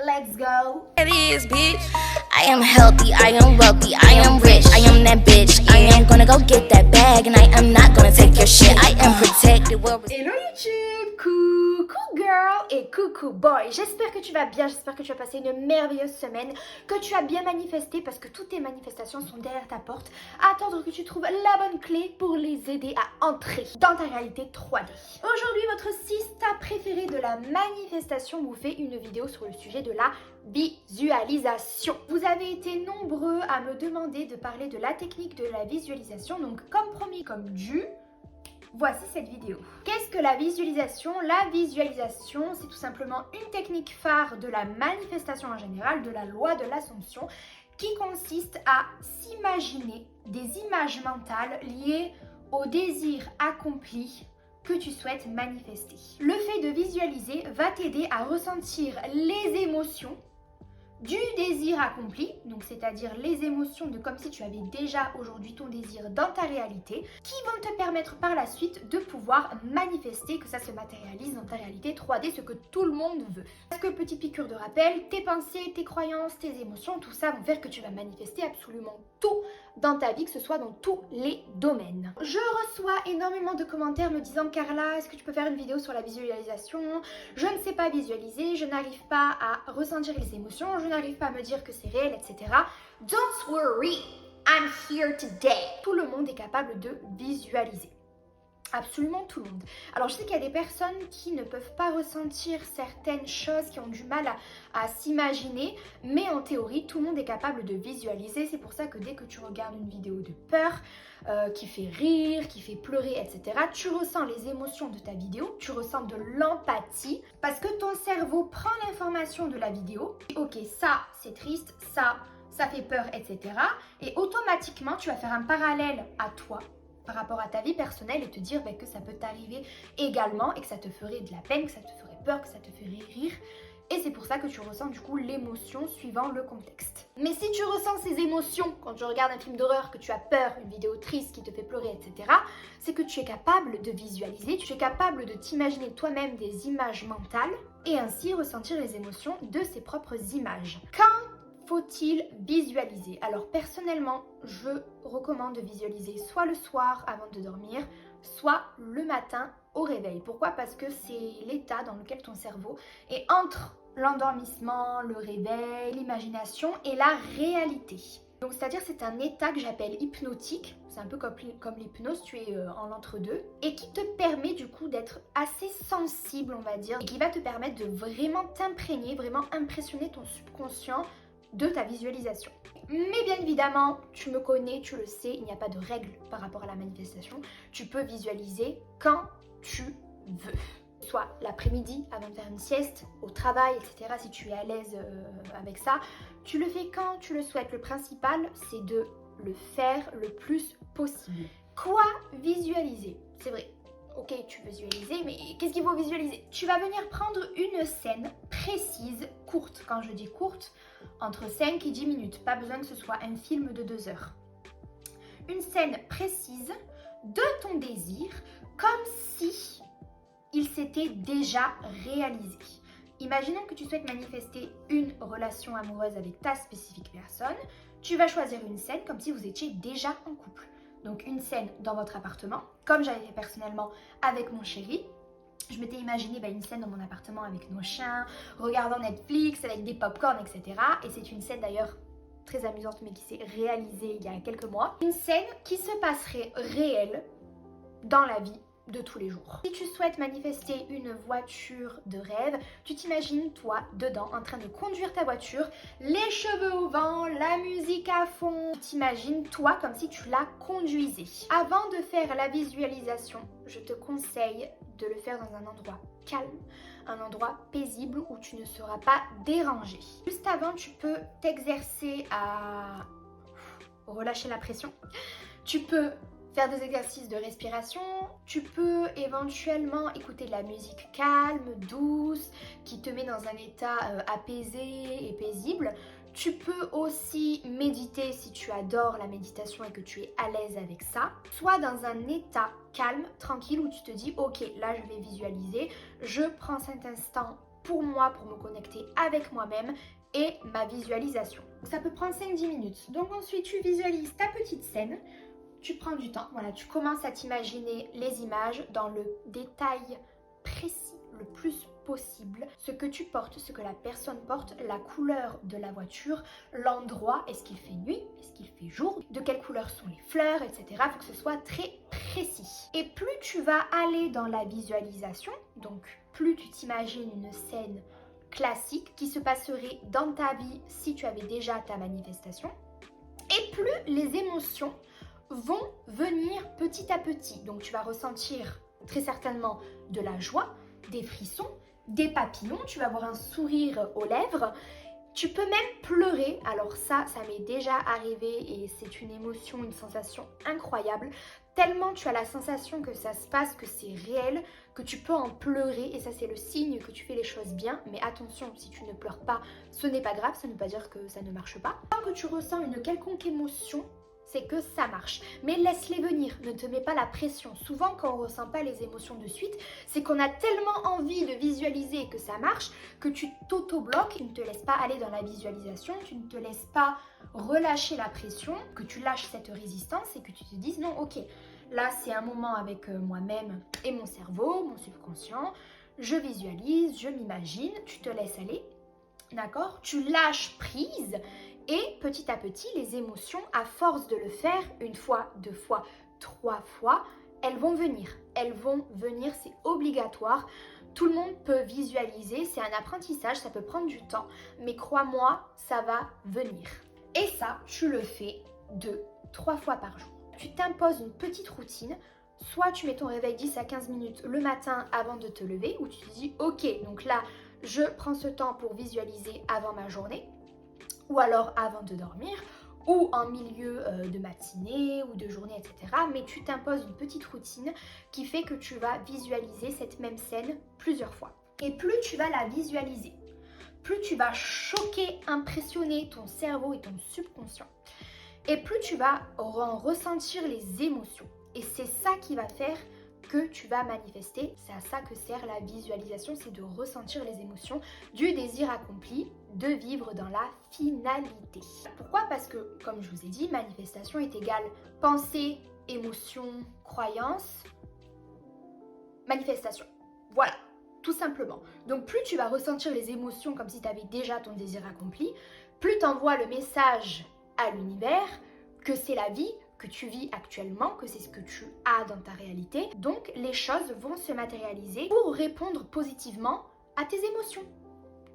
let's go. It is, bitch. I am healthy, I am wealthy, I am rich, I am that bitch. I am gonna go get that bag and I am not gonna take your shit. I am protected. Hello YouTube, coucou girl et coucou boy. J'espère que tu vas bien, j'espère que tu as passé une merveilleuse semaine, que tu as bien manifesté parce que toutes tes manifestations sont derrière ta porte, à attendre que tu trouves la bonne clé pour les aider à entrer dans ta réalité 3D. Aujourd'hui, votre sista préféré de la manifestation vous fait une vidéo sur le sujet de la visualisation. Vous avez été nombreux à me demander de parler de la technique de la visualisation, donc comme promis, comme dû, voici cette vidéo. Qu'est-ce que la visualisation? La visualisation, c'est tout simplement une technique phare de la manifestation en général, de la loi de l'Assomption, qui consiste à s'imaginer des images mentales liées au désir accompli que tu souhaites manifester. Le fait de visualiser va t'aider à ressentir les émotions du désir accompli, donc c'est-à-dire les émotions de comme si tu avais déjà aujourd'hui ton désir dans ta réalité, qui vont te permettre par la suite de pouvoir manifester, que ça se matérialise dans ta réalité 3D, ce que tout le monde veut. Parce que, petite piqûre de rappel, tes pensées, tes croyances, tes émotions, tout ça vont faire que tu vas manifester absolument tout dans ta vie, que ce soit dans tous les domaines. Je reçois énormément de commentaires me disant: Carla, est-ce que tu peux faire une vidéo sur la visualisation? Je ne sais pas visualiser, je n'arrive pas à ressentir les émotions, je n'arrive pas à me dire que c'est réel, etc. Don't worry, I'm here today. Tout le monde est capable de visualiser. Absolument tout le monde. Alors je sais qu'il y a des personnes qui ne peuvent pas ressentir certaines choses, qui ont du mal à s'imaginer, mais en théorie tout le monde est capable de visualiser. C'est pour ça que dès que tu regardes une vidéo de peur, qui fait rire, qui fait pleurer, etc., tu ressens les émotions de ta vidéo, tu ressens de l'empathie, parce que ton cerveau prend l'information de la vidéo. Ok, ça c'est triste, ça fait peur, etc. Et automatiquement tu vas faire un parallèle à toi par rapport à ta vie personnelle et te dire que ça peut t'arriver également et que ça te ferait de la peine, que ça te ferait peur, que ça te ferait rire. Et c'est pour ça que tu ressens du coup l'émotion suivant le contexte. Mais si tu ressens ces émotions quand tu regardes un film d'horreur, que tu as peur, une vidéo triste qui te fait pleurer, etc., c'est que tu es capable de visualiser, tu es capable de t'imaginer toi-même des images mentales et ainsi ressentir les émotions de ces propres images. Quand faut-il visualiser? Alors personnellement, je recommande de visualiser soit le soir avant de dormir, soit le matin au réveil. Pourquoi? Parce que c'est l'état dans lequel ton cerveau est entre l'endormissement, le réveil, l'imagination et la réalité. Donc c'est-à-dire c'est un état que j'appelle hypnotique, c'est un peu comme l'hypnose, tu es en l'entre-deux, et qui te permet du coup d'être assez sensible, on va dire, et qui va te permettre de vraiment t'imprégner, vraiment impressionner ton subconscient de ta visualisation. Mais bien évidemment, tu me connais, tu le sais, il n'y a pas de règle par rapport à la manifestation. Tu peux visualiser quand tu veux. Soit l'après-midi avant de faire une sieste, au travail, etc. Si tu es à l'aise avec ça, tu le fais quand tu le souhaites. Le principal, c'est de le faire le plus possible. Quoi visualiser? C'est vrai. Ok, tu veux visualiser, mais qu'est-ce qu'il faut visualiser? Tu vas venir prendre une scène précise, courte. Quand je dis courte, entre 5 et 10 minutes. Pas besoin que ce soit un film de 2 heures. Une scène précise de ton désir, comme si il s'était déjà réalisé. Imaginons que tu souhaites manifester une relation amoureuse avec ta spécifique personne. Tu vas choisir une scène comme si vous étiez déjà en couple. Donc une scène dans votre appartement, comme j'avais fait personnellement avec mon chéri. Je m'étais imaginé une scène dans mon appartement avec nos chiens, regardant Netflix, avec des pop-corn, etc. Et c'est une scène d'ailleurs très amusante mais qui s'est réalisée il y a quelques mois. Une scène qui se passerait réelle dans la vie de tous les jours. Si tu souhaites manifester une voiture de rêve, tu t'imagines toi dedans en train de conduire ta voiture, les cheveux au vent, la musique à fond. Tu t'imagines toi comme si tu la conduisais. Avant de faire la visualisation, je te conseille de le faire dans un endroit calme, un endroit paisible où tu ne seras pas dérangé. Juste avant, tu peux t'exercer à relâcher la pression. Tu peux faire des exercices de respiration, tu peux éventuellement écouter de la musique calme, douce, qui te met dans un état apaisé et paisible. Tu peux aussi méditer si tu adores la méditation et que tu es à l'aise avec ça. Soit dans un état calme, tranquille, où tu te dis ok, là je vais visualiser, je prends cet instant pour moi, pour me connecter avec moi-même et ma visualisation. Ça peut prendre 5-10 minutes. Donc ensuite, tu visualises ta petite scène. Tu prends du temps, voilà, tu commences à t'imaginer les images dans le détail précis, le plus possible, ce que tu portes, ce que la personne porte, la couleur de la voiture, l'endroit, est-ce qu'il fait nuit, est-ce qu'il fait jour, de quelle couleur sont les fleurs, etc. Il faut que ce soit très précis. Et plus tu vas aller dans la visualisation, donc plus tu t'imagines une scène classique qui se passerait dans ta vie si tu avais déjà ta manifestation, et plus les émotions vont venir petit à petit. Donc tu vas ressentir très certainement de la joie, des frissons, des papillons, tu vas avoir un sourire aux lèvres. Tu peux même pleurer, alors ça m'est déjà arrivé et c'est une émotion, une sensation incroyable. Tellement tu as la sensation que ça se passe, que c'est réel, que tu peux en pleurer et ça c'est le signe que tu fais les choses bien. Mais attention, si tu ne pleures pas, ce n'est pas grave, ça ne veut pas dire que ça ne marche pas. Tant que tu ressens une quelconque émotion, c'est que ça marche. Mais laisse-les venir, ne te mets pas la pression. Souvent, quand on ne ressent pas les émotions de suite, c'est qu'on a tellement envie de visualiser que ça marche que tu t'auto-bloques, tu ne te laisses pas aller dans la visualisation, tu ne te laisses pas relâcher la pression, que tu lâches cette résistance et que tu te dises non, ok, là c'est un moment avec moi-même et mon cerveau, mon subconscient, je visualise, je m'imagine, tu te laisses aller, d'accord? Tu lâches prise. Et petit à petit, les émotions, à force de le faire, une fois, 2 fois, 3 fois, elles vont venir. Elles vont venir, c'est obligatoire. Tout le monde peut visualiser, c'est un apprentissage, ça peut prendre du temps. Mais crois-moi, ça va venir. Et ça, tu le fais 2-3 fois par jour. Tu t'imposes une petite routine. Soit tu mets ton réveil 10 à 15 minutes le matin avant de te lever, ou tu te dis, ok, donc là, je prends ce temps pour visualiser avant ma journée. Ou alors avant de dormir, ou en milieu de matinée ou de journée, etc. Mais tu t'imposes une petite routine qui fait que tu vas visualiser cette même scène plusieurs fois. Et plus tu vas la visualiser, plus tu vas choquer, impressionner ton cerveau et ton subconscient, et plus tu vas en ressentir les émotions. Et c'est ça qui va faire que tu vas manifester. C'est à ça que sert la visualisation, c'est de ressentir les émotions du désir accompli, de vivre dans la finalité. Pourquoi? Parce que, comme je vous ai dit, manifestation est égale pensée, émotion, croyance, manifestation. Voilà, tout simplement. Donc plus tu vas ressentir les émotions comme si tu avais déjà ton désir accompli, plus tu envoies le message à l'univers que c'est la vie que tu vis actuellement, que c'est ce que tu as dans ta réalité. Donc les choses vont se matérialiser pour répondre positivement à tes émotions.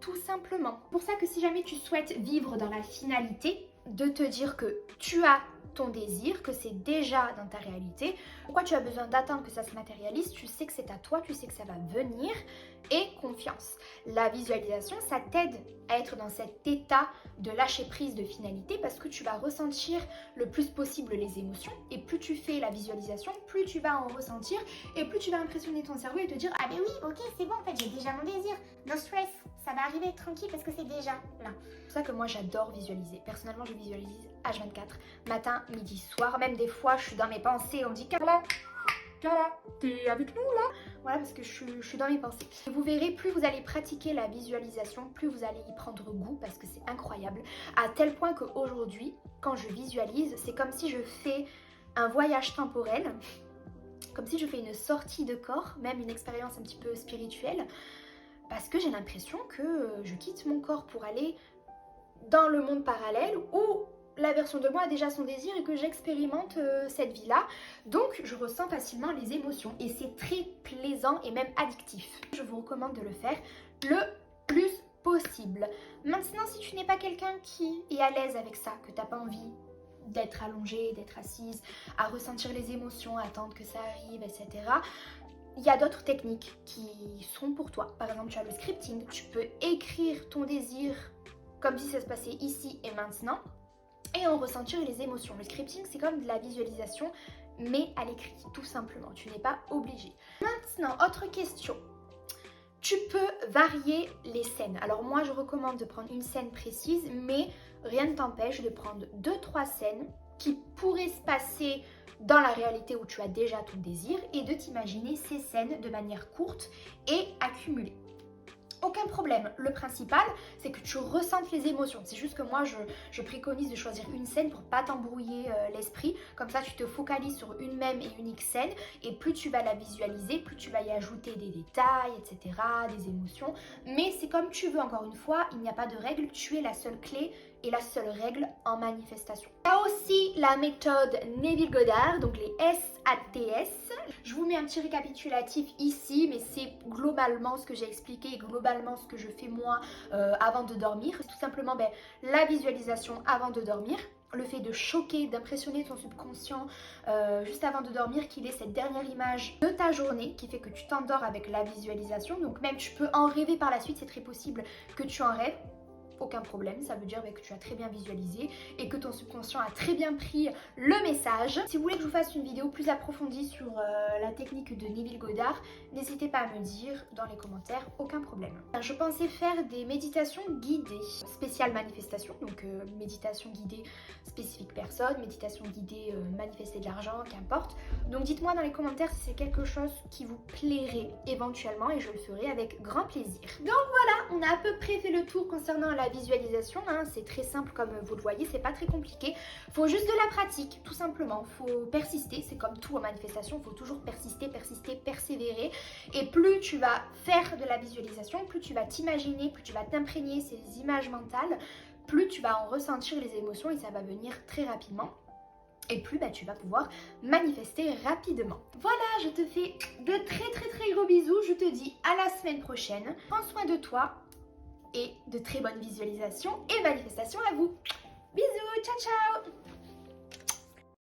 Tout simplement. Pour ça que si jamais tu souhaites vivre dans la finalité, de te dire que tu as ton désir, que c'est déjà dans ta réalité. Pourquoi tu as besoin d'attendre que ça se matérialise? Tu sais que c'est à toi, tu sais que ça va venir, et confiance. La visualisation, ça t'aide à être dans cet état de lâcher prise de finalité parce que tu vas ressentir le plus possible les émotions et plus tu fais la visualisation, plus tu vas en ressentir et plus tu vas impressionner ton cerveau et te dire ah ben oui, ok, c'est bon, en fait j'ai déjà mon désir, no stress, ça va arriver tranquille parce que c'est déjà là. C'est pour ça que moi j'adore visualiser. Personnellement je visualise H24, matin, midi, soir, même des fois je suis dans mes pensées, on me dit Carla, t'es avec nous là? Voilà, parce que je suis dans mes pensées. Et vous verrez, plus vous allez pratiquer la visualisation, plus vous allez y prendre goût parce que c'est incroyable. À tel point qu'aujourd'hui, quand je visualise, c'est comme si je fais un voyage temporel, comme si je fais une sortie de corps, même une expérience un petit peu spirituelle, parce que j'ai l'impression que je quitte mon corps pour aller dans le monde parallèle où la version de moi a déjà son désir et que j'expérimente cette vie-là. Donc je ressens facilement les émotions et c'est très plaisant et même addictif. Je vous recommande de le faire le plus possible. Maintenant, si tu n'es pas quelqu'un qui est à l'aise avec ça, que tu n'as pas envie d'être allongée, d'être assise, à ressentir les émotions, à attendre que ça arrive, etc., il y a d'autres techniques qui seront pour toi. Par exemple, tu as le scripting. Tu peux écrire ton désir comme si ça se passait ici et maintenant et en ressentir les émotions. Le scripting, c'est comme de la visualisation, mais à l'écrit, tout simplement. Tu n'es pas obligé. Maintenant, autre question. Tu peux varier les scènes. Alors moi, je recommande de prendre une scène précise, mais rien ne t'empêche de prendre 2-3 scènes qui pourraient se passer dans la réalité où tu as déjà ton désir et de t'imaginer ces scènes de manière courte et accumulée. aucun problème. Le principal, c'est que tu ressentes les émotions. C'est juste que moi, je préconise de choisir une scène pour pas t'embrouiller l'esprit. Comme ça, tu te focalises sur une même et unique scène. Et plus tu vas la visualiser, plus tu vas y ajouter des détails, etc., des émotions. Mais c'est comme tu veux, encore une fois, il n'y a pas de règle. Tu es la seule clé et la seule règle en manifestation. Il y a aussi la méthode Neville Goddard, donc les SATS. Je vous mets un petit récapitulatif ici, mais c'est globalement ce que j'ai expliqué et globalement ce que je fais moi avant de dormir. C'est tout simplement la visualisation avant de dormir. Le fait de choquer, d'impressionner ton subconscient juste avant de dormir, qu'il ait cette dernière image de ta journée qui fait que tu t'endors avec la visualisation. Donc même tu peux en rêver par la suite, c'est très possible que tu en rêves. Aucun problème, ça veut dire que tu as très bien visualisé et que ton subconscient a très bien pris le message. Si vous voulez que je vous fasse une vidéo plus approfondie sur la technique de Neville Goddard, n'hésitez pas à me dire dans les commentaires, aucun problème. Je pensais faire des méditations guidées, spéciales manifestation, donc méditation guidée spécifique personne, méditation guidée manifester de l'argent, qu'importe. Donc dites-moi dans les commentaires si c'est quelque chose qui vous plairait éventuellement et je le ferai avec grand plaisir. Donc voilà, on a à peu près fait le tour concernant la visualisation, hein. C'est très simple comme vous le voyez, c'est pas très compliqué. Faut juste de la pratique, tout simplement. Faut persister, c'est comme tout en manifestation, faut toujours persister, persévérer. Et plus tu vas faire de la visualisation, plus tu vas t'imaginer, plus tu vas t'imprégner ces images mentales, plus tu vas en ressentir les émotions et ça va venir très rapidement. Et plus tu vas pouvoir manifester rapidement. Voilà, je te fais de très gros bisous. Je te dis à la semaine prochaine. Prends soin de toi et de très bonnes visualisations et manifestations à vous. Bisous, ciao ciao.